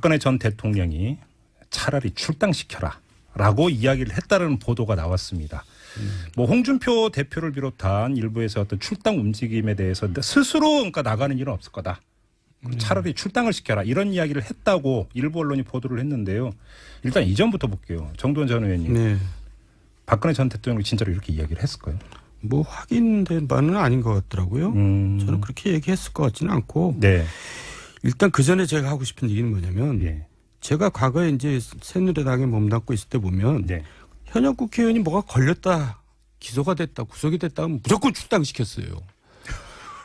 박근혜 전 대통령이 차라리 출당시켜라라고 이야기를 했다는 보도가 나왔습니다. 뭐 홍준표 대표를 비롯한 일부에서 어떤 출당 움직임에 대해서 스스로 그러니까 나가는 일은 없을 거다. 차라리 출당을 시켜라 이런 이야기를 했다고 일부 언론이 보도를 했는데요. 일단 이전부터 볼게요. 정도원 전 의원님. 네. 박근혜 전 대통령이 진짜로 이렇게 이야기를 했을까요? 뭐 확인된 바는 아닌 것 같더라고요. 저는 그렇게 얘기했을 것 같지는 않고. 네. 일단 그 전에 제가 하고 싶은 얘기는 뭐냐면 예. 제가 과거에 이제 새누리당에 몸담고 있을 때 보면 네. 현역 국회의원이 뭐가 걸렸다, 기소가 됐다, 구속이 됐다 하면 무조건 출당시켰어요.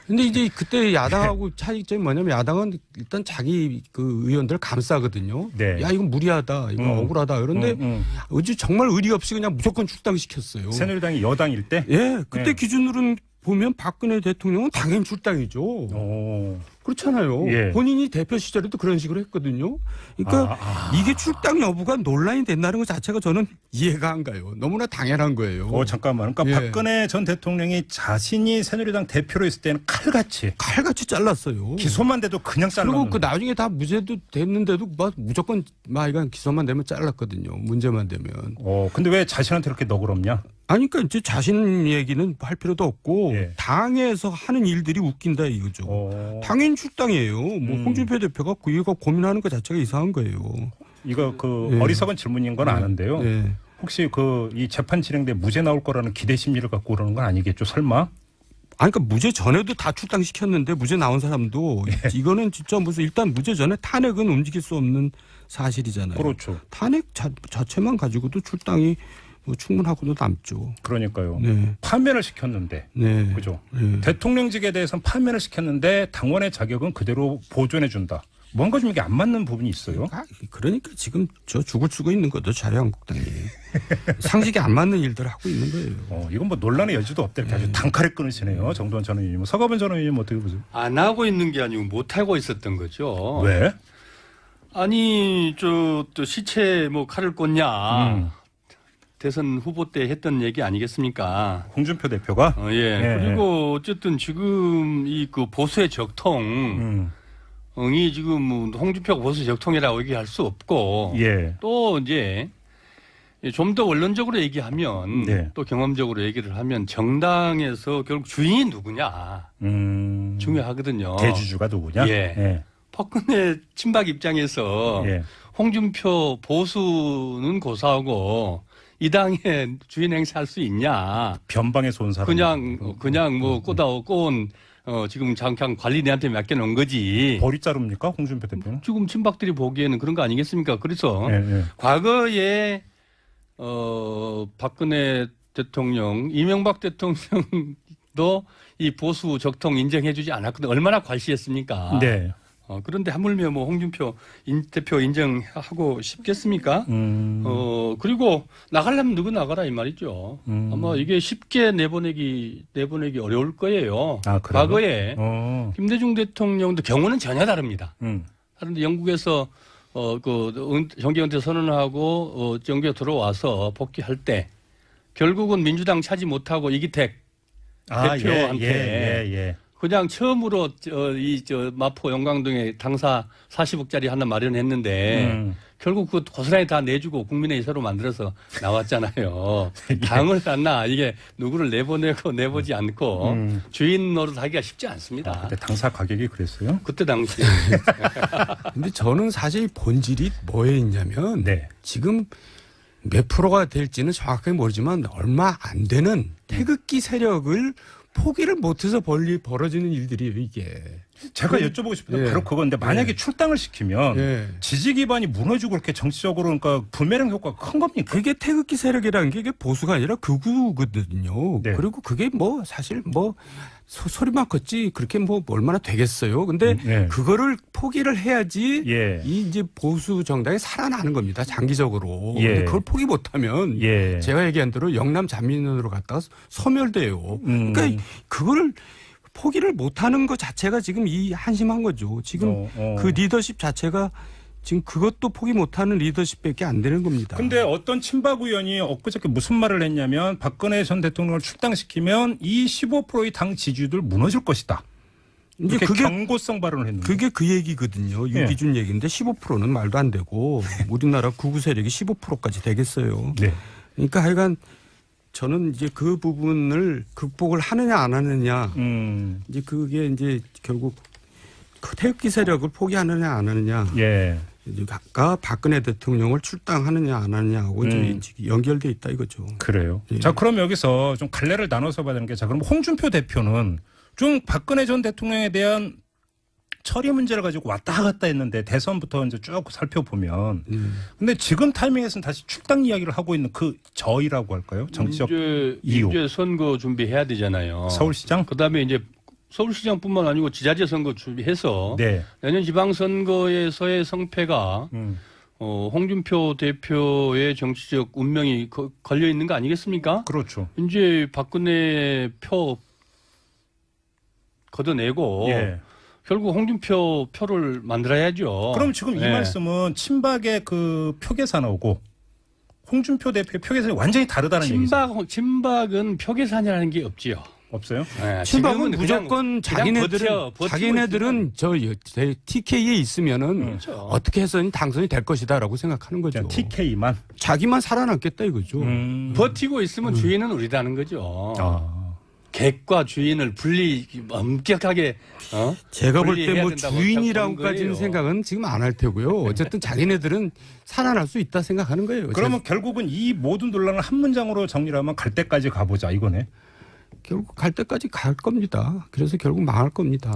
근데 이제 그때 야당하고 차이점이 뭐냐면 야당은 일단 자기 그 의원들을 감싸거든요. 네. 야, 이건 무리하다, 이건 억울하다. 그런데 어제 정말 의리 없이 그냥 무조건 출당시켰어요. 새누리당이 여당일 때? 예, 그때 네. 기준으로는 보면 박근혜 대통령은 당연히 출당이죠. 오. 그렇잖아요. 예. 본인이 대표 시절에도 그런 식으로 했거든요. 그러니까 이게 출당 여부가 논란이 된다는 것 자체가 저는 이해가 안 가요. 너무나 당연한 거예요. 잠깐만. 그러니까 예. 박근혜 전 대통령이 자신이 새누리당 대표로 있을 때는 칼같이 잘랐어요. 기소만 돼도 그냥 잘랐는데. 그리고 그 나중에 다 무죄도 됐는데도 막 무조건 막 이건 기소만 되면 잘랐거든요. 문제만 되면. 근데 왜 자신한테 그렇게 너그럽냐? 아니, 그러니까 이제 자신 얘기는 할 필요도 없고 예. 당에서 하는 일들이 웃긴다 이거죠. 당연히 출당이에요. 뭐 홍준표 대표가 이거 고민하는 것 자체가 이상한 거예요. 이거 그 예. 어리석은 질문인 건 아는데요. 예. 혹시 그 이 재판 진행돼 무죄 나올 거라는 기대 심리를 갖고 그러는 건 아니겠죠? 설마? 아니, 그러니까 무죄 전에도 다 출당시켰는데 무죄 나온 사람도 이거는 진짜 무슨 일단 무죄 전에 탄핵은 움직일 수 없는 사실이잖아요. 그렇죠. 탄핵 자체만 가지고도 출당이 뭐 충분하고도 남죠. 그러니까요. 네. 파면을 시켰는데. 네. 그죠? 네. 대통령직에 대해서는 파면을 시켰는데 당원의 자격은 그대로 보존해 준다. 뭔가 좀 이게 안 맞는 부분이 있어요. 그러니까 지금 저 죽을 쓰고 있는 것도 자유한국당이 상식이 안 맞는 일들을 하고 있는 거예요. 이건 뭐 논란의 여지도 없다. 이렇게 아주 단칼에 끊으시네요. 정도원 전 의원님. 서가번 전 의원님 어떻게 보세요? 안 하고 있는 게 아니고 못 하고 있었던 거죠. 왜? 아니 또 시체 뭐 칼을 꽂냐. 대선 후보 때 했던 얘기 아니겠습니까? 홍준표 대표가? 예. 예. 그리고 어쨌든 지금 이 그 보수의 적통 이 지금 뭐 홍준표가 보수 적통이라고 얘기할 수 없고 예. 또 이제 좀 더 원론적으로 얘기하면 네. 또 경험적으로 얘기를 하면 정당에서 결국 주인이 누구냐 중요하거든요. 대주주가 누구냐? 예. 박근혜 친박 입장에서 예. 홍준표 보수는 고사하고 이 당에 주인 행사할 수 있냐? 변방에서 온 사람. 그냥 뭐 꼬다꼬온 지금 잠깐 관리대한테 맡겨놓은 거지. 벌이 자릅니까? 홍준표 대표는? 지금 친박들이 보기에는 그런 거 아니겠습니까? 그래서 예. 과거에 박근혜 대통령, 이명박 대통령도 이 보수 적통 인정해주지 않았거든요. 얼마나 괄시했습니까? 네. 그런데 하물며 뭐 홍준표 대표 인정하고 싶겠습니까? 그리고 나가려면 누구 나가라 이 말이죠. 아마 이게 쉽게 내보내기 어려울 거예요. 아, 그래요? 과거에 김대중 대통령도 경우는 전혀 다릅니다. 그런데 영국에서 정계 은퇴 선언하고 정계 들어와서 복귀할 때 결국은 민주당 차지 못하고 이기택 대표한테 그냥 처음으로 마포 영광동에 당사 40억짜리 하나 마련했는데 결국 그 고스란히 다 내주고 국민의 새로 만들어서 나왔잖아요. 당을 놨나 이게 누구를 내보지 않고 주인 노릇하기가 쉽지 않습니다. 그때 당사 가격이 그랬어요? 그때 당시. 근데 저는 사실 본질이 뭐에 있냐면 네. 지금 몇 프로가 될지는 정확하게 모르지만 얼마 안 되는 태극기 세력을 포기를 못해서 벌어지는 일들이에요, 이게. 제가 여쭤보고 싶은 게 바로 그건데 만약에 출당을 시키면 지지 기반이 무너지고 그렇게 정치적으로 그러니까 부메랑 효과가 큰 겁니까? 그게 태극기 세력이라는 게 이게 보수가 아니라 극우거든요. 네. 그리고 그게 뭐 사실 뭐 소리만 컸지 그렇게 뭐 얼마나 되겠어요. 근데 그거를 포기를 해야지 이 이제 보수 정당이 살아나는 겁니다. 장기적으로. 근데 그걸 포기 못하면 제가 얘기한 대로 영남 잔민원으로 갔다가 소멸돼요. 그러니까 그거를 포기를 못하는 것 자체가 지금 이 한심한 거죠. 지금 그 리더십 자체가 지금 그것도 포기 못하는 리더십밖에 안 되는 겁니다. 근데 어떤 친박 의원이 엊그저께 무슨 말을 했냐면 박근혜 전 대통령을 출당시키면 이 15%의 당 지지율들 무너질 것이다. 이제 그게 경고성 발언을 했는데. 그게 그 얘기거든요. 유기준 얘기인데 15%는 말도 안 되고 우리나라 극우 세력이 15%까지 되겠어요. 네. 그러니까 하여간 저는 이제 그 부분을 극복을 하느냐 안 하느냐 이제 그게 이제 결국 태극기 세력을 포기하느냐 안 하느냐. 예. 가 박근혜 대통령을 출당하느냐 안 하느냐하고 이제 연결돼 있다 이거죠. 그래요. 예. 자, 그럼 여기서 좀 갈래를 나눠서 봐야 되는 게, 자, 그럼 홍준표 대표는 좀 박근혜 전 대통령에 대한 처리 문제를 가지고 왔다 갔다 했는데 대선부터 이제 쭉 살펴보면 근데 지금 타이밍에서는 다시 출당 이야기를 하고 있는 그 저희라고 할까요? 정치적 이유. 이제 선거 준비해야 되잖아요. 서울시장? 그다음에 이제 서울시장뿐만 아니고 지자체 선거 준비해서 네. 내년 지방선거에서의 성패가 홍준표 대표의 정치적 운명이 걸려 있는 거 아니겠습니까? 그렇죠. 이제 박근혜 표 걷어내고 예. 결국 홍준표 표를 만들어야죠. 그럼 지금 이 말씀은 친박의 그 표 계산하고 홍준표 대표의 표 계산이 완전히 다르다는 얘기죠. 친박은 표 계산이라는 게 없지요. 없어요? 네, 친박은 무조건 자기네들은 저 TK에 있으면은 그렇죠. 어떻게 해서는 당선이 될 것이다라고 생각하는 거죠. TK만 자기만 살아남겠다 이거죠. 버티고 있으면 주인은 우리다는 거죠. 아. 객과 주인을 엄격하게 제가 볼 때 뭐 분리해야 된다고 주인이라고까지는 거예요. 생각은 지금 안 할 테고요. 어쨌든 자기네들은 살아날 수 있다 생각하는 거예요. 그러면 결국은 이 모든 논란을 한 문장으로 정리하면 갈 때까지 가보자 이거네. 결국 갈 때까지 갈 겁니다. 그래서 결국 망할 겁니다.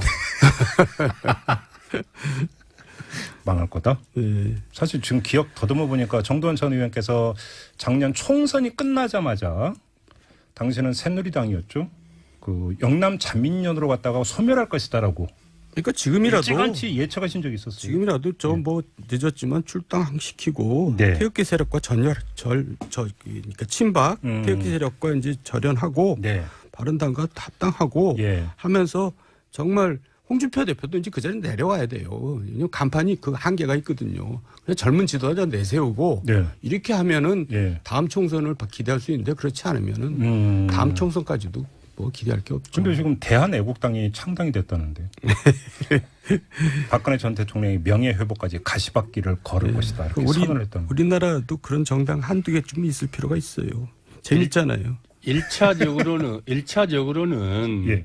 망할 거다? 네. 사실 지금 기억 더듬어 보니까 정도원 전 의원께서 작년 총선이 끝나자마자 당시는 새누리당이었죠. 그 영남 잔민연으로 갔다가 소멸할 것이다라고. 그러니까 지금이라도 일찌감치 예측하신 적이 있었어요. 지금이라도 저 뭐 늦었지만 출당시키고 네. 태극기 세력과 그러니까 친박 태극기 세력과 이제 절연하고 네. 바른당과 합당하고 예. 하면서 정말 홍준표 대표도 이제 그 자리에 내려와야 돼요. 왜냐하면 간판이 그 한계가 있거든요. 그래서 젊은 지도자 내세우고 네. 이렇게 하면은 예. 다음 총선을 기대할 수 있는데 그렇지 않으면은 다음 총선까지도 뭐 기대할 게 없죠. 근데 지금 대한애국당이 창당이 됐다는데. 박근혜 전 대통령이 명예회복까지 가시밭길을 걸을 것이다. 이렇게 선언을 했다는. 우리나라도 그런 정당 한두 개쯤 있을 필요가 있어요. 재밌잖아요. 1차적으로는 예.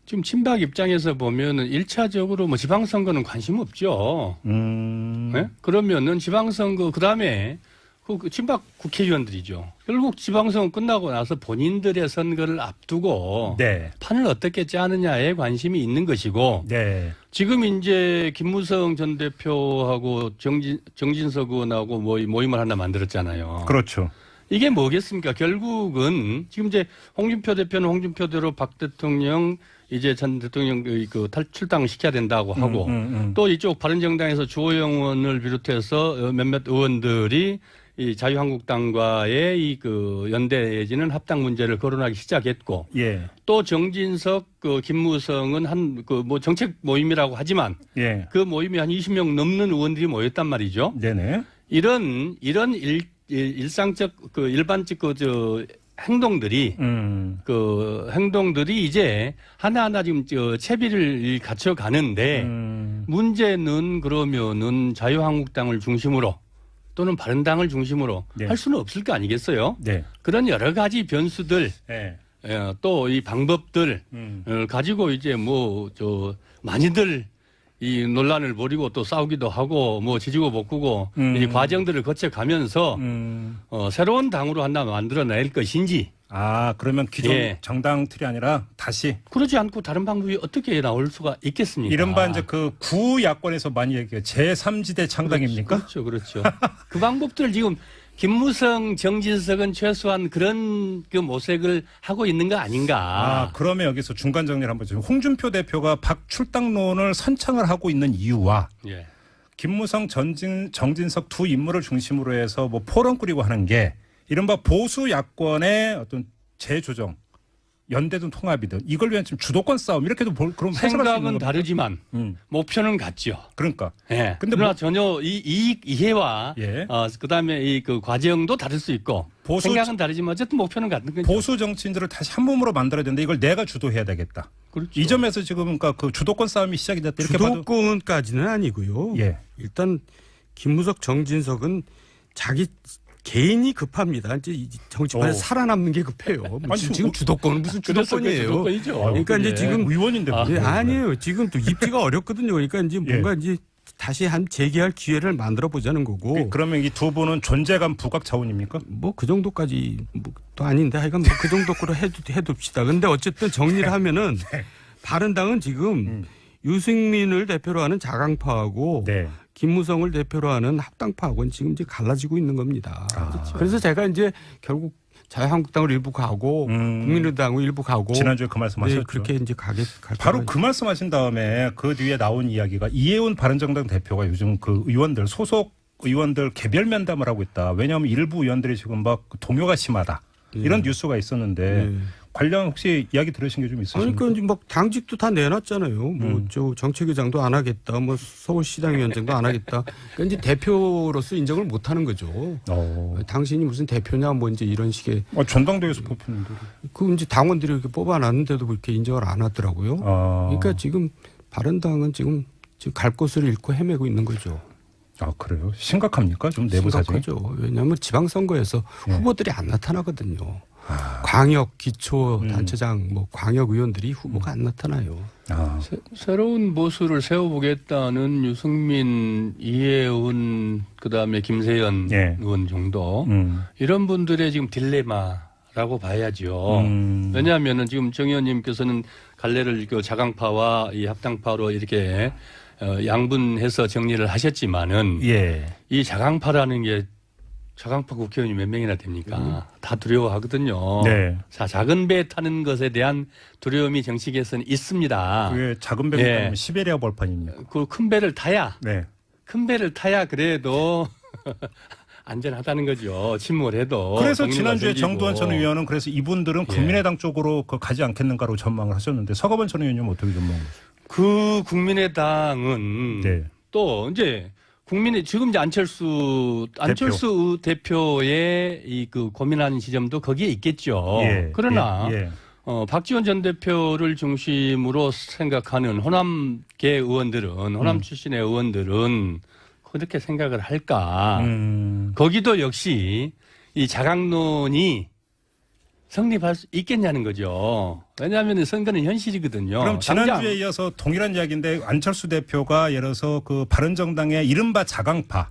지금 친박 입장에서 보면은 1차적으로 뭐 지방선거는 관심 없죠. 네? 그러면은 지방선거 그다음에 그 친박 국회의원들이죠. 결국 지방선거 끝나고 나서 본인들의 선거를 앞두고 네. 판을 어떻게 짜느냐에 관심이 있는 것이고 네. 지금 이제 김무성 전 대표하고 정진석 의원하고 모임을 하나 만들었잖아요. 그렇죠. 이게 뭐겠습니까? 결국은 지금 이제 홍준표 대표는 홍준표대로 박 대통령 이제 전 대통령 그 탈출당 시켜야 된다고 하고 또 이쪽 바른정당에서 주호영 의원을 비롯해서 몇몇 의원들이 이 자유한국당과의 이 그 연대 내지는 합당 문제를 거론하기 시작했고 예. 또 정진석 그 김무성은 한 그 뭐 정책 모임이라고 하지만 예. 그 모임이 한 20명 넘는 의원들이 모였단 말이죠. 네네. 이런 일상적 그 일반적 그 행동들이 그 행동들이 이제 하나하나 지금 채비를 갖춰 가는데 문제는 그러면은 자유한국당을 중심으로 또는 바른당을 중심으로 네. 할 수는 없을 거 아니겠어요? 네. 그런 여러 가지 변수들 네. 또 이 방법들 가지고 이제 많이들 이 논란을 벌이고 또 싸우기도 하고 지지고 볶고 이 과정들을 거쳐가면서 새로운 당으로 하나 만들어낼 것인지. 아, 그러면 기존 정당 틀이 아니라 다시 그러지 않고 다른 방법이 어떻게 나올 수가 있겠습니까? 이른바 이제 그 구야권에서 많이 얘기해요. 제3지대 창당입니까? 그렇죠. 그 방법들을 지금 김무성, 정진석은 최소한 그런 그 모색을 하고 있는 거 아닌가. 아, 그러면 여기서 중간 정리를 한번 좀. 홍준표 대표가 박출당론을 선창을 하고 있는 이유와 예. 김무성, 정진석 두 인물을 중심으로 해서 포럼 꾸리고 하는 게 이른바 보수 야권의 어떤 재조정 연대든 통합이든 이걸 위한 지금 주도권 싸움 이렇게도 그럼 해석할 수 있는 생각은 겁니까? 다르지만 목표는 같죠. 그러니까. 예. 근데 그러나 전혀 이 이해와 예. 그다음에 이 그 과정도 다를 수 있고 생각은 다르지만 어쨌든 목표는 같은 거죠. 보수 정치인들을 다시 한 몸으로 만들어야 되는데 이걸 내가 주도해야 되겠다. 그렇죠. 이 점에서 지금 그러니까 그 주도권 싸움이 시작이 됐다. 이렇게 봐도 주도권까지는 아니고요. 예. 일단 김무석, 정진석은 자기 개인이 급합니다. 이제 정치판에 살아남는 게 급해요. 지금 주도권은 무슨 주도권이에요. 주도권이죠. 그러니까 이제 지금 의원인데 아니에요. 지금 또 입지가 어렵거든요. 그러니까 이제 뭔가 이제 다시 한 재개할 기회를 만들어 보자는 거고. 그러면 이 두 분은 존재감 부각 차원입니까? 뭐 그 정도까지 또 아닌데 하여간 뭐 그 정도로 해둡시다. 근데 어쨌든 정리를 하면은 바른당은 지금 유승민을 대표로 하는 자강파하고 네. 김무성을 대표로 하는 합당파하고는 지금 이제 갈라지고 있는 겁니다. 그래서 제가 이제 결국 자유한국당을 일부 가고 국민의당을 일부 가고 지난주에 그 말씀하셨죠. 네, 그렇게 이제 바로 그 말씀하신 다음에 그 뒤에 나온 이야기가 이해운 바른정당 대표가 요즘 그 의원들 소속 의원들 개별 면담을 하고 있다. 왜냐하면 일부 의원들이 지금 막 동요가 심하다. 이런 뉴스가 있었는데 관련 혹시 이야기 들으신 게 좀 있으십니까? 그러니까 이제 막 당직도 다 내놨잖아요. 뭐 저 정책위장도 안 하겠다. 뭐 서울시장위원장도 안 하겠다. 그러니까 이제 대표로서 인정을 못 하는 거죠. 당신이 무슨 대표냐 뭐 이제 이런 식의. 전당대회에서 뽑혔는데. 그 이제 당원들이 이렇게 뽑아놨는데도 그렇게 인정을 안 하더라고요. 그러니까 지금 바른당은 지금 갈 곳을 잃고 헤매고 있는 거죠. 아 그래요? 심각합니까? 좀 내부 사정이? 심각하죠. 왜냐하면 지방선거에서 후보들이 안 나타나거든요. 광역 기초 단체장 뭐 광역 의원들이 후보가 안 나타나요. 새로운 보수를 세워보겠다는 유승민, 이해운 그다음에 김세연 의원 정도 이런 분들의 지금 딜레마라고 봐야죠. 왜냐하면은 지금 정 의원님께서는 갈래를 그 자강파와 이 합당파로 이렇게 양분해서 정리를 하셨지만은 이 자강파라는 게 자강파 국회의원이 몇 명이나 됩니까? 다 두려워하거든요. 자, 작은 배 타는 것에 대한 두려움이 정치계에서는 있습니다. 그게 작은 배는 시베리아 벌판입니다. 그 큰 배를 타야, 큰 배를 타야 그래도 안전하다는 거죠. 침몰 해도. 그래서 지난주에 정두환 전 의원은 그래서 이분들은 국민의당 쪽으로 가지 않겠는가로 전망을 하셨는데 서가번 전 의원님은 어떻게 전망하세요? 그 국민의당은 또 이제 지금 이제 안철수 대표의 이 그 고민하는 지점도 거기에 있겠죠. 그러나 박지원 전 대표를 중심으로 생각하는 호남계 의원들은 호남 출신의 의원들은 그렇게 생각을 할까? 거기도 역시 이 자강론이 성립할 수 있겠냐는 거죠. 왜냐하면 선거는 현실이거든요. 그럼 지난주에 이어서 동일한 이야기인데 안철수 대표가 예를 들어서 그 바른정당의 이른바 자강파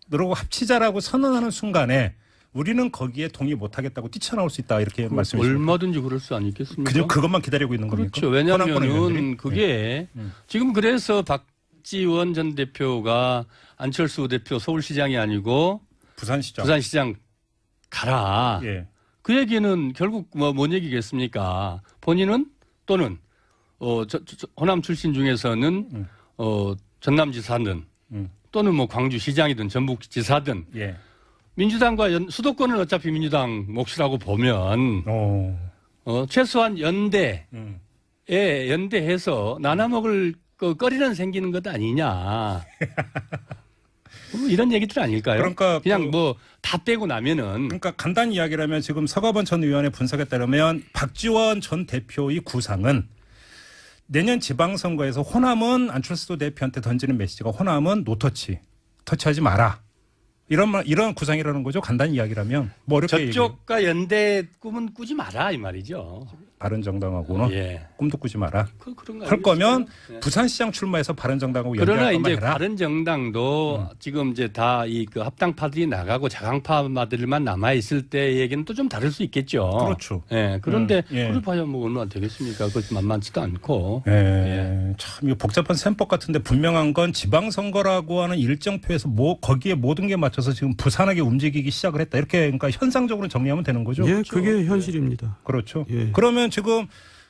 그러고 합치자라고 선언하는 순간에 우리는 거기에 동의 못하겠다고 뛰쳐나올 수 있다 이렇게 말씀해 주셨습니다. 얼마든지 그럴 수 아니겠습니까? 그것만 기다리고 있는 겁니까? 그렇죠. 왜냐하면 그게 지금 그래서 박지원 전 대표가 안철수 대표 서울시장이 아니고 부산시장 가라. 그 얘기는 결국 뭔 얘기겠습니까? 본인은 또는 호남 출신 중에서는 전남지사든 또는 뭐 광주시장이든 전북지사든 민주당과 수도권은 어차피 민주당 몫이라고 보면 최소한 연대해서 나눠먹을 거리는 생기는 것 아니냐. 이런 얘기들 아닐까요? 그러니까 그냥 뭐 다 빼고 나면은. 그러니까 간단히 이야기를 하면 지금 서가번 전 의원의 분석에 따르면 박지원 전 대표의 구상은 내년 지방선거에서 호남은 안철수 대표한테 던지는 메시지가 호남은 터치하지 마라. 이런 구상이라는 거죠. 간단히 이야기라면. 뭐 어렵게 저쪽과 연대 꿈은 꾸지 마라 이 말이죠. 바른정당하고는 꿈도 꾸지 마라. 그런가 할 거면 부산시장 출마해서 바른정당하고 그러나 연대할 이제 해라. 바른정당도 지금 이제 다 이 그 합당파들이 나가고 자강파들만 남아 있을 때 얘기는 또 좀 다를 수 있겠죠. 그렇죠. 그런데 그걸 봐야 뭐 얼마나 되겠습니까? 그것이 만만치도 않고. 참 이거 복잡한 셈법 같은데 분명한 건 지방선거라고 하는 일정표에서 거기에 모든 게 맞춰서 지금 부산하게 움직이기 시작을 했다. 이렇게 그러니까 현상적으로 정리하면 되는 거죠. 그렇죠? 그게 현실입니다. 그렇죠. 그러면 지금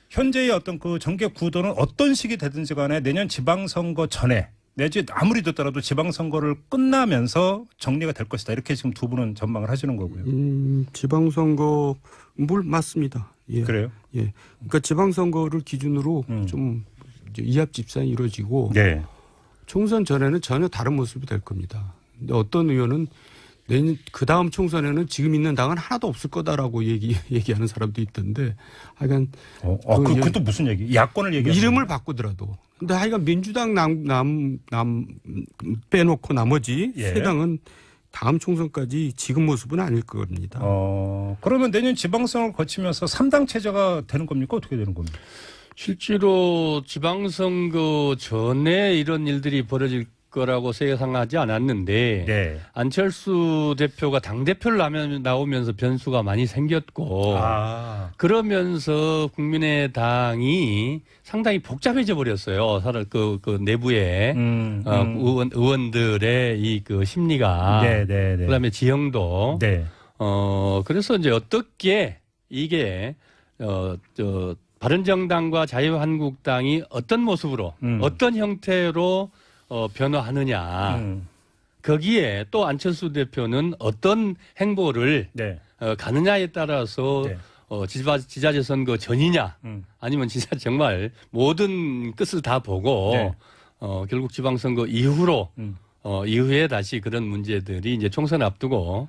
현재의 어떤 그 정계 구도는 어떤 식이 되든지 간에 내년 지방선거 전에 내지 아무리 늦더라도 지방선거를 끝나면서 정리가 될 것이다. 이렇게 지금 두 분은 전망을 하시는 거고요. 지방선거 맞습니다. 예. 그래요? 예. 그러니까 지방선거를 기준으로 좀 이제 이합 집산이 이루어지고 네. 총선 전에는 전혀 다른 모습이 될 겁니다. 근데 어떤 의원은 내년 그 다음 총선에는 지금 있는 당은 하나도 없을 거다라고 얘기하는 사람도 있던데 하여간 그건 또 무슨 얘기? 야권을 얘기하는 이름을 바꾸더라도. 근데 하여간 민주당 빼놓고 나머지 예. 세 당은 다음 총선까지 지금 모습은 아닐 겁니다. 그러면 내년 지방선거를 거치면서 3당 체제가 되는 겁니까? 어떻게 되는 겁니까? 실제로 지방선거 전에 이런 일들이 벌어질 거라고 예상하지 않았는데 네. 안철수 대표가 당대표를 나오면서 변수가 많이 생겼고 그러면서 국민의당이 상당히 복잡해져 버렸어요. 그 내부에 의원들의 이 그 심리가 그다음에 지형도 그래서 이제 어떻게 이게 바른정당과 자유한국당이 어떤 모습으로 어떤 형태로 변화하느냐. 거기에 또 안철수 대표는 어떤 행보를 가느냐에 따라서 지자체 선거 전이냐 아니면 진짜 정말 모든 끝을 다 보고 결국 지방선거 이후로 이후에 다시 그런 문제들이 이제 총선 앞두고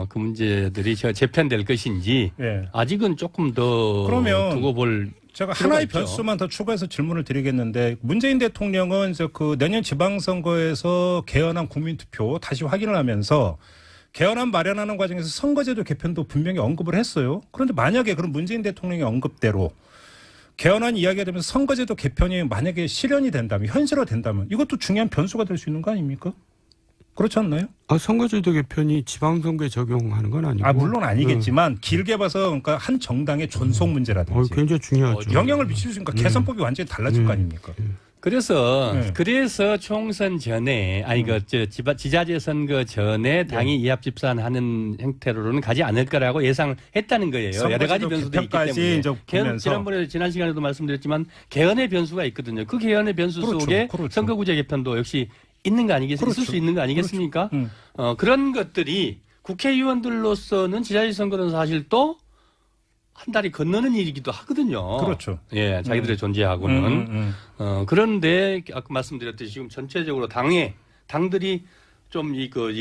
그 문제들이 재편될 것인지 아직은 조금 더 두고 볼 제가 하나의 변수만 더 추가해서 질문을 드리겠는데 문재인 대통령은 이제 그 내년 지방선거에서 개헌안 국민투표 다시 확인을 하면서 개헌안 마련하는 과정에서 선거제도 개편도 분명히 언급을 했어요. 그런데 만약에 그런 문재인 대통령의 언급대로 개헌안 이야기가 되면서 선거제도 개편이 만약에 실현이 된다면 현실화된다면 이것도 중요한 변수가 될 수 있는 거 아닙니까? 그렇지 않나요? 선거제도 개편이 지방선거에 적용하는 건 아니고. 물론 아니겠지만 길게 봐서 그러니까 한 정당의 존속 문제라든지 굉장히 중요하죠. 영향을 미칠 수 있으니까 개선법이 완전히 달라질 거 아닙니까? 그래서 총선 전에 지자체 선거 전에 당이 이합 집산하는 형태로는 가지 않을 거라고 예상했다는 거예요. 여러 가지 변수도 있기 때문에. 지난 시간에도 말씀드렸지만 개헌의 변수가 있거든요. 그 개헌의 변수 속에 선거구제 개편도 역시 있는 거 아니겠습니까? 있을 수 있는 거 아니겠습니까? 그런 것들이 국회의원들로서는 지자체 선거는 사실 또 한 달이 건너는 일이기도 하거든요. 그렇죠. 예, 자기들의 존재하고는. 그런데 아까 말씀드렸듯이 지금 전체적으로 당들이 좀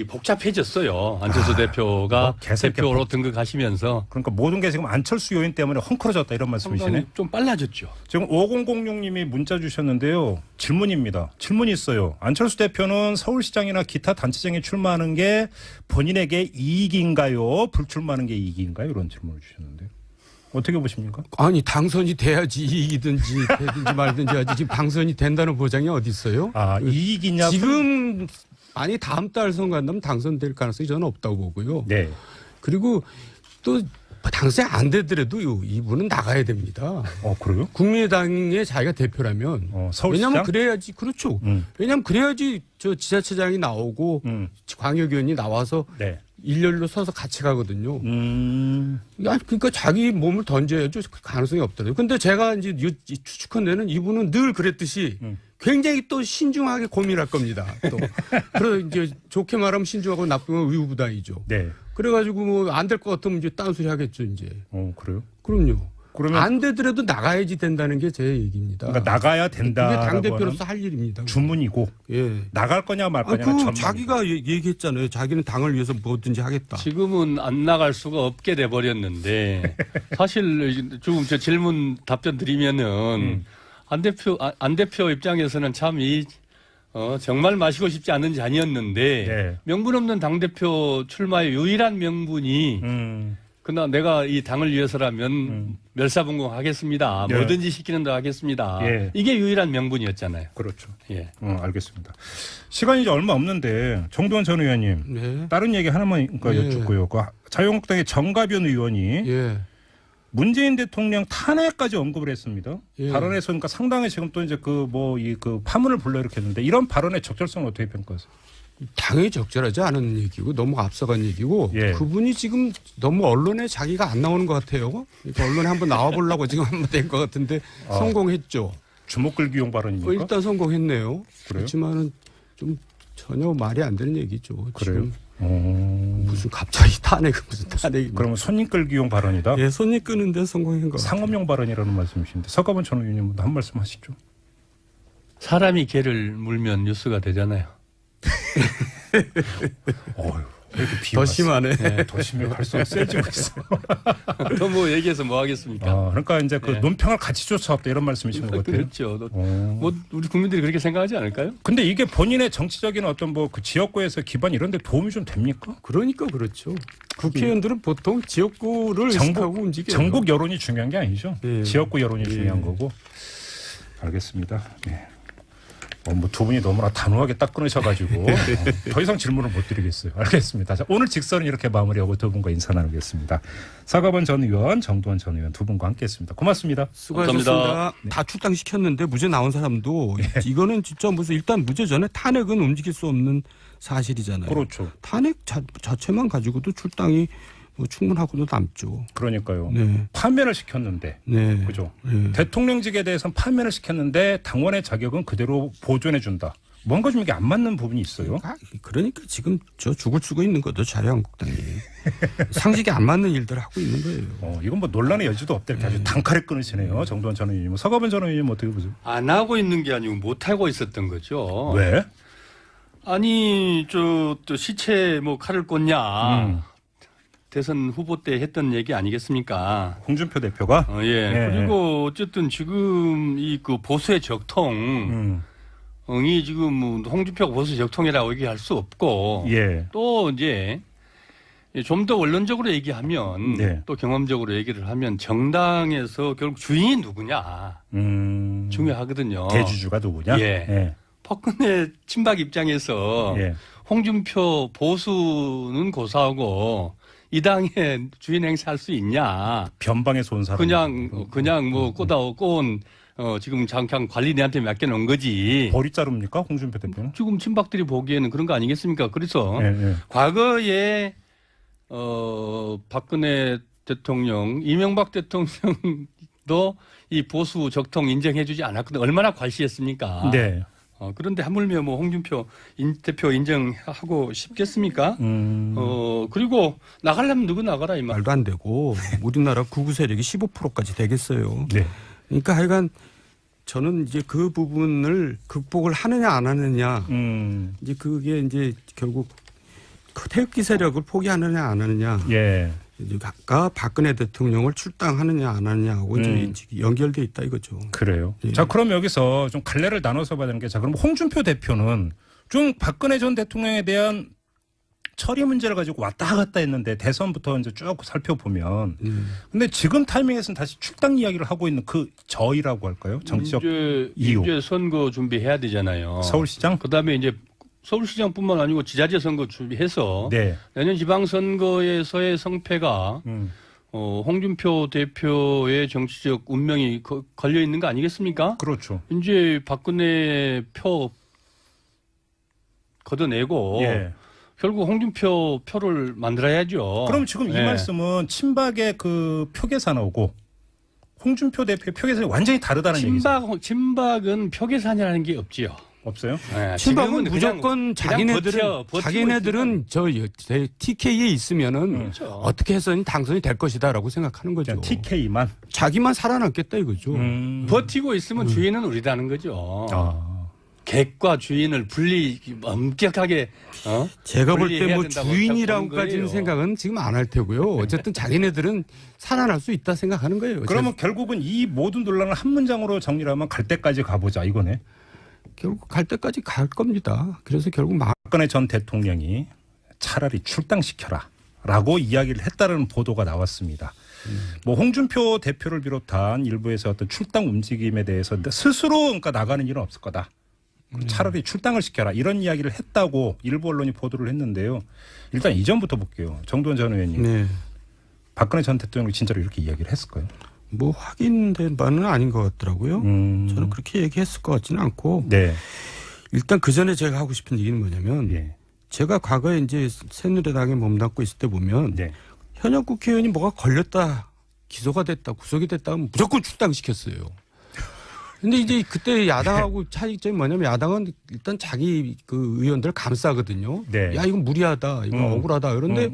복잡해졌어요. 안철수 대표가 대표로 등극하시면서. 그러니까 모든 게 지금 안철수 요인 때문에 헝클어졌다 이런 말씀이시네. 좀 빨라졌죠. 지금 5006님이 문자 주셨는데요. 질문입니다. 질문이 있어요. 안철수 대표는 서울시장이나 기타 단체장에 출마하는 게 본인에게 이익인가요? 불출마하는 게 이익인가요? 이런 질문을 주셨는데. 어떻게 보십니까? 아니 당선이 돼야지 이익이든지 되든지 말든지 하지 지금 당선이 된다는 보장이 어디 있어요? 이익이냐? 지금 다음 달 선거 한다면 당선될 가능성이 저는 없다고 보고요. 네. 그리고 또 당선이 안 되더라도 이분은 나가야 됩니다. 그래요? 국민의당의 자기가 대표라면. 서울시장? 왜냐하면 그래야지 그렇죠. 왜냐하면 그래야지 저 지자체장이 나오고 광역의원이 나와서 일렬로 서서 같이 가거든요. 그러니까 자기 몸을 던져야죠. 가능성이 없다고요. 근데 제가 이제 추측한 데는 이분은 늘 그랬듯이 굉장히 또 신중하게 고민할 겁니다. 또. 그래서 이제 좋게 말하면 신중하고 나쁘면 의우부당이죠. 네. 그래가지고 안 될 것 같으면 이제 딴소리 하겠죠, 이제. 그래요? 그럼요. 그러면 안 되더라도 나가야지 된다는 게 제 얘기입니다. 그러니까 나가야 된다. 그게 당대표로서 할 일입니다. 주문이고. 나갈 거냐 말 거냐. 자기가 얘기했잖아요. 자기는 당을 위해서 뭐든지 하겠다. 지금은 안 나갈 수가 없게 돼버렸는데 사실 조금 저 질문 답변 드리면은 안 대표 입장에서는 참 정말 마시고 싶지 않은 잔이었는데 명분 없는 당대표 출마의 유일한 명분이 그러나 내가 이 당을 위해서라면 멸사분공하겠습니다. 뭐든지 시키는 대로 하겠습니다. 이게 유일한 명분이었잖아요. 그렇죠. 예. 알겠습니다. 시간이 이제 얼마 없는데 정두원 전 의원님 다른 얘기 하나만 여쭙고요. 그 자유한국당의 정가변 의원이 문재인 대통령 탄핵까지 언급을 했습니다. 발언에서 그러니까 상당히 지금 또 이제 그 파문을 불러일으켰는데 이런 발언의 적절성을 어떻게 평가하세요? 당연히 적절하지 않은 얘기고 너무 앞서간 얘기고 그분이 지금 너무 언론에 자기가 안 나오는 것 같아요. 그러니까 언론에 한번 나와보려고 지금 한번 된 것 같은데 성공했죠. 주먹 끌기용 발언입니까? 일단 성공했네요. 그래요? 그렇지만은 좀 전혀 말이 안 되는 얘기죠. 그래요? 무슨 갑자기 무슨 탄핵이. 그러면 손님 끌기용 발언이다? 예, 손님 끄는데 성공한 거. 상업용 발언이라는 말씀이신데 서가번 전 의원님 한 말씀 하시죠. 사람이 개를 물면 뉴스가 되잖아요. 왜 이렇게 더 심하네. 네, 더 심해 갈수록 세지고 있어. 또 뭐 얘기해서 뭐 하겠습니까? 그러니까 이제 그 논평을 같이 쫓아왔다 이런 말씀이신 것 같아요. 그렇죠. 뭐 우리 국민들이 그렇게 생각하지 않을까요? 근데 이게 본인의 정치적인 어떤 뭐 그 지역구에서 기반 이런 데 도움이 좀 됩니까? 그러니까 그렇죠. 국회의원들은 보통 지역구를 의식하고 움직여요. 전국 여론이 중요한 게 아니죠. 예. 지역구 여론이 중요한 거고. 알겠습니다. 네. 뭐 두 분이 너무나 단호하게 딱 끊으셔가지고 더 이상 질문을 못 드리겠어요. 알겠습니다. 자, 오늘 직선은 이렇게 마무리하고 두 분과 인사 나누겠습니다. 서가번 전 의원, 정두원 전 의원 두 분과 함께했습니다. 고맙습니다. 수고하셨습니다. 감사합니다. 다 출당시켰는데 무죄 나온 사람도 이거는 진짜 무슨 일단 무죄 전에 탄핵은 움직일 수 없는 사실이잖아요. 그렇죠. 탄핵 자체만 가지고도 출당이 뭐 충분하고도 남죠. 그러니까요. 네. 파면을 시켰는데, 네. 그죠? 네. 대통령직에 대해서는 파면을 시켰는데 당원의 자격은 그대로 보존해 준다. 뭔가 좀 이게 안 맞는 부분이 있어요. 그러니까 지금 저 죽을 쓰고 있는 거죠, 자유한국당이. 상식이 안 맞는 일들을 하고 있는 거예요. 이건 뭐 논란의 여지도 없다 이렇게 아주 단칼에 끊으시네요. 정두원 전 의원님, 서가번 전 의원님 어떻게 보세요? 안 하고 있는 게 아니고 못 하고 있었던 거죠. 왜? 아니 또 시체 뭐 칼을 꽂냐. 대선 후보 때 했던 얘기 아니겠습니까? 홍준표 대표가 예. 그리고 어쨌든 지금 이 그 보수의 적통이 지금 뭐 홍준표가 보수 적통이라고 얘기할 수 없고 예. 또 이제 좀 더 원론적으로 얘기하면 네. 또 경험적으로 얘기를 하면 정당에서 결국 주인이 누구냐 중요하거든요. 대주주가 누구냐? 예. 예. 박근혜 친박 입장에서 예. 홍준표 보수는 고사하고 이 당에 주인 행사할 수 있냐? 변방에서 온 사람. 그냥 뭐 꼬온 지금 잠깐 관리인한테 맡겨놓은 거지. 벌이 자릅니까 홍준표 대표는? 지금 친박들이 보기에는 그런 거 아니겠습니까? 그래서 예. 과거에 박근혜 대통령, 이명박 대통령도 이 보수 적통 인정해주지 않았거든. 얼마나 괄시했습니까? 네. 그런데 하물며 뭐 홍준표 대표 인정하고 싶겠습니까? 그리고 나가려면 누구 나가라 이 말. 말도 안 되고 우리나라 극우 세력이 15%까지 되겠어요. 네. 그러니까 하여간 저는 이제 그 부분을 극복을 하느냐 안 하느냐 이제 그게 이제 결국 그 태극기 세력을 포기하느냐 안 하느냐. 예. 가 박근혜 대통령을 출당하느냐 안 하느냐하고 이제 연결돼 있다 이거죠. 그래요. 예. 자, 그럼 여기서 좀 갈래를 나눠서 봐야 되는 게, 자, 그럼 홍준표 대표는 좀 박근혜 전 대통령에 대한 처리 문제를 가지고 왔다 갔다 했는데 대선부터 이제 쭉 살펴보면, 근데 지금 타이밍에서는 다시 출당 이야기를 하고 있는 그 저희라고 할까요? 정치적 이유. 이제 선거 준비해야 되잖아요. 서울시장? 그다음에 이제 서울시장뿐만 아니고 지자체 선거 준비해서 네. 내년 지방선거에서의 성패가 홍준표 대표의 정치적 운명이 걸려 있는 거 아니겠습니까? 그렇죠. 이제 박근혜 표 걷어내고 예. 결국 홍준표 표를 만들어야죠. 그럼 지금 이 예. 말씀은 친박의 그 표 계산하고 홍준표 대표의 표 계산이 완전히 다르다는 얘기죠. 친박은 표 계산이라는 게 없지요. 없어요? 네, 친박은 지금은 무조건 그냥 버티고 자기네들은 저 TK에 있으면은 그렇죠. 어떻게 해서는 당선이 될 것이다라고 생각하는 거죠. TK만. 자기만 살아남겠다 이거죠. 버티고 있으면 주인은 우리다는 거죠. 아. 객과 주인을 엄격하게 제가 볼 때 분리해야 뭐 된다고 주인이라고까지는 거예요. 생각은 지금 안 할 테고요. 어쨌든 자기네들은 살아날 수 있다 생각하는 거예요. 그러면 결국은 이 모든 논란을 한 문장으로 정리하면 갈 때까지 가보자 이거네. 결국 갈 때까지 갈 겁니다. 그래서 결국 박근혜 전 대통령이 차라리 출당시켜라라고 이야기를 했다는 보도가 나왔습니다. 뭐 홍준표 대표를 비롯한 일부에서 어떤 출당 움직임에 대해서 스스로 그러니까 나가는 일은 없을 거다. 차라리 출당을 시켜라 이런 이야기를 했다고 일부 언론이 보도를 했는데요. 일단 이전부터 볼게요. 정두원 전 의원님. 네. 박근혜 전 대통령이 진짜로 이렇게 이야기를 했을까요? 뭐 확인된 바는 아닌 것 같더라고요. 저는 그렇게 얘기했을 것 같지는 않고. 네. 일단 그 전에 제가 하고 싶은 얘기는 뭐냐면 예. 제가 과거에 이제 새누리당에 몸담고 있을 때 보면 네. 현역 국회의원이 뭐가 걸렸다, 기소가 됐다, 구속이 됐다 하면 무조건 출당시켰어요. 근데 이제 그때 야당하고 차이점이 뭐냐면 야당은 일단 자기 그 의원들 감싸거든요. 네. 야, 이건 무리하다. 이건 억울하다. 그런데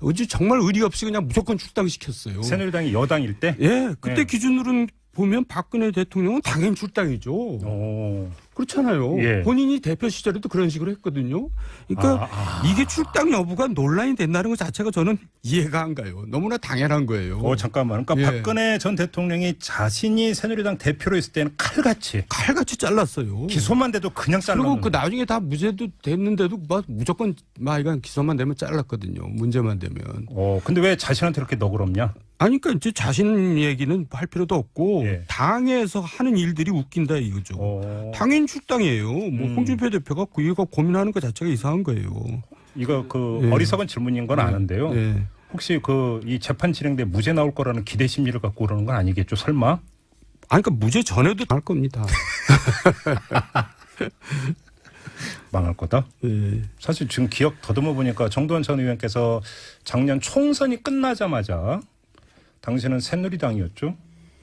어제 정말 의리 없이 그냥 무조건 출당시켰어요. 새누리당이 여당일 때? 예. 그때 네. 기준으로는 보면 박근혜 대통령은 당연히 출당이죠. 오. 그렇잖아요. 예. 본인이 대표 시절에도 그런 식으로 했거든요. 그러니까 이게 출당 여부가 논란이 된다는 것 자체가 저는 이해가 안 가요. 너무나 당연한 거예요. 잠깐만. 그러니까 예. 박근혜 전 대통령이 자신이 새누리당 대표로 있을 때는 칼같이 잘랐어요. 기소만 돼도 그냥 잘랐는데. 그리고 그 나중에 다 무죄도 됐는데도 막 무조건 막 이건 기소만 되면 잘랐거든요. 문제만 되면. 근데 왜 자신한테 그렇게 너그럽냐? 아니, 그러니까 이제 자신 얘기는 할 필요도 없고 예. 당에서 하는 일들이 웃긴다 이거죠. 당연 출당이에요. 뭐 홍준표 대표가 이거 고민하는 것 자체가 이상한 거예요. 이거 예. 어리석은 질문인 건 아는데요. 예. 혹시 이 재판 진행돼 무죄 나올 거라는 기대 심리를 갖고 그러는 건 아니겠죠? 설마? 아니, 그러니까 무죄 전에도 할 겁니다. 망할 거다? 예. 사실 지금 기억 더듬어 보니까 정도원 전 의원께서 작년 총선이 끝나자마자 당시는 새누리당이었죠.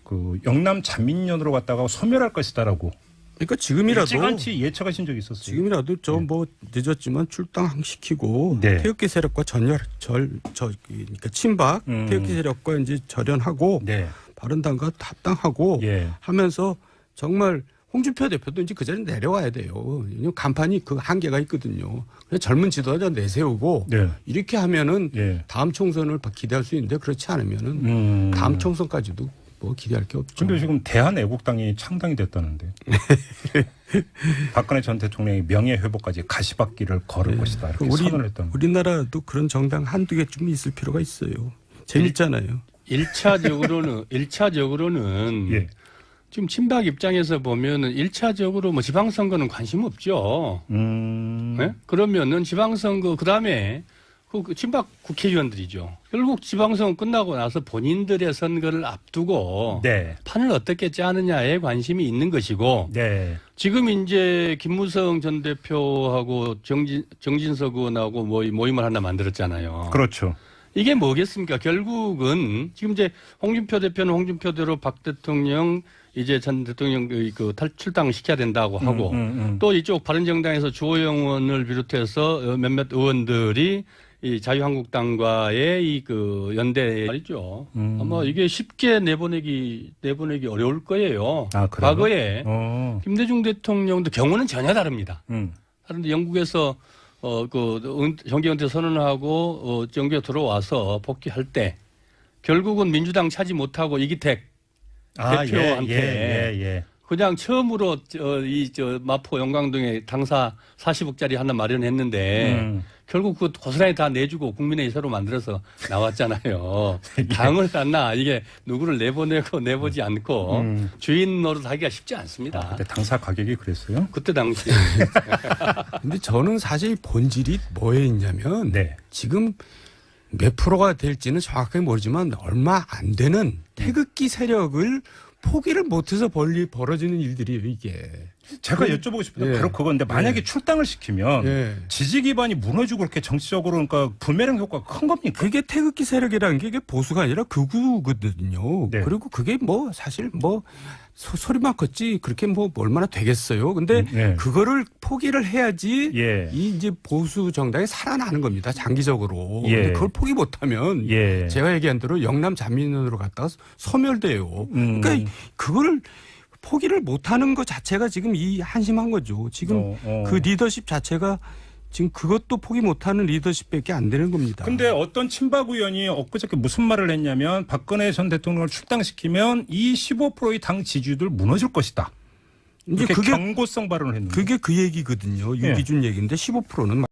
그 영남 자민련으로 갔다가 소멸할 것이다라고. 그러니까 지금이라도 일찌감치 예측하신 적이 있었어요. 지금이라도 저 뭐 늦었지만 출당시키고 네. 태극기 세력과 그러니까 친박 태극기 세력과 이제 절연하고 네. 바른당과 합당하고 예. 하면서 정말 홍준표 대표도 이제 그 자리에 내려와야 돼요. 왜냐면 간판이 그 한계가 있거든요. 그냥 젊은 지도자 내세우고 네. 이렇게 하면은 예. 다음 총선을 기대할 수 있는데 그렇지 않으면은 다음 총선까지도 뭐 기대할 게 없죠. 근데 지금 대한애국당이 창당이 됐다는데. 박근혜 전 대통령이 명예회복까지 가시밭길을 걸을 것이다. 이렇게 선언을 했다는. 우리나라도 그런 정당 한두 개쯤 있을 필요가 있어요. 재밌잖아요. 1차적으로는 예. 지금 친박 입장에서 보면은 1차적으로 뭐 지방선거는 관심 없죠. 네? 그러면은 지방선거 그다음에 그 친박 국회의원들이죠. 결국 지방선거 끝나고 나서 본인들의 선거를 앞두고 네. 판을 어떻게 짜느냐에 관심이 있는 것이고 네. 지금 이제 김무성 전 대표하고 정진석 의원하고 모임을 하나 만들었잖아요. 그렇죠. 이게 뭐겠습니까? 결국은 지금 이제 홍준표 대표는 홍준표대로 박 대통령 이제 전 대통령 출당을 시켜야 된다고 하고 또 이쪽 바른정당에서 주호영 의원을 비롯해서 몇몇 의원들이 이 자유한국당과의 연대 말이죠. 아마 이게 쉽게 내보내기 어려울 거예요. 과거에 김대중 대통령도 경우는 전혀 다릅니다. 다른데 영국에서 정계 은퇴 선언하고 정계 들어와서 복귀할 때 결국은 민주당 차지 못하고 이기택 대표한테 그냥 처음으로 마포 영광동에 당사 40억짜리 하나 마련했는데 결국 그 고스란히 다 내주고 국민의 새로 만들어서 나왔잖아요. 당을 땄나 이게 누구를 내보지 않고 주인 노릇하기가 쉽지 않습니다. 그때 당사 가격이 그랬어요? 그때 당시. 근데 저는 사실 본질이 뭐에 있냐면 지금 몇 프로가 될지는 정확하게 모르지만 얼마 안 되는 태극기 세력을 포기를 못해서 벌어지는 일들이에요, 이게. 제가 여쭤보고 싶은 게 바로 그건데 만약에 출당을 시키면 지지 기반이 무너지고 그렇게 정치적으로 그러니까 부메랑 효과가 큰 겁니까? 그게 태극기 세력이라는 게 이게 보수가 아니라 극우거든요. 그리고 그게 뭐 사실 뭐 소리만 컸지 그렇게 뭐 얼마나 되겠어요. 근데 그거를 포기를 해야지 이 이제 보수 정당이 살아나는 겁니다. 장기적으로. 근데 그걸 포기 못하면 제가 얘기한 대로 영남 자민련으로 갔다가 소멸돼요. 그러니까 그거를 포기를 못하는 것 자체가 지금 이 한심한 거죠. 지금 그 리더십 자체가 지금 그것도 포기 못하는 리더십밖에 안 되는 겁니다. 근데 어떤 친박 의원이 엊그저께 무슨 말을 했냐면 박근혜 전 대통령을 출당시키면 이 15%의 당 지지율 무너질 것이다. 이렇게 경고성 발언을 했는데. 그게 그 얘기거든요. 유기준 얘기인데 15%는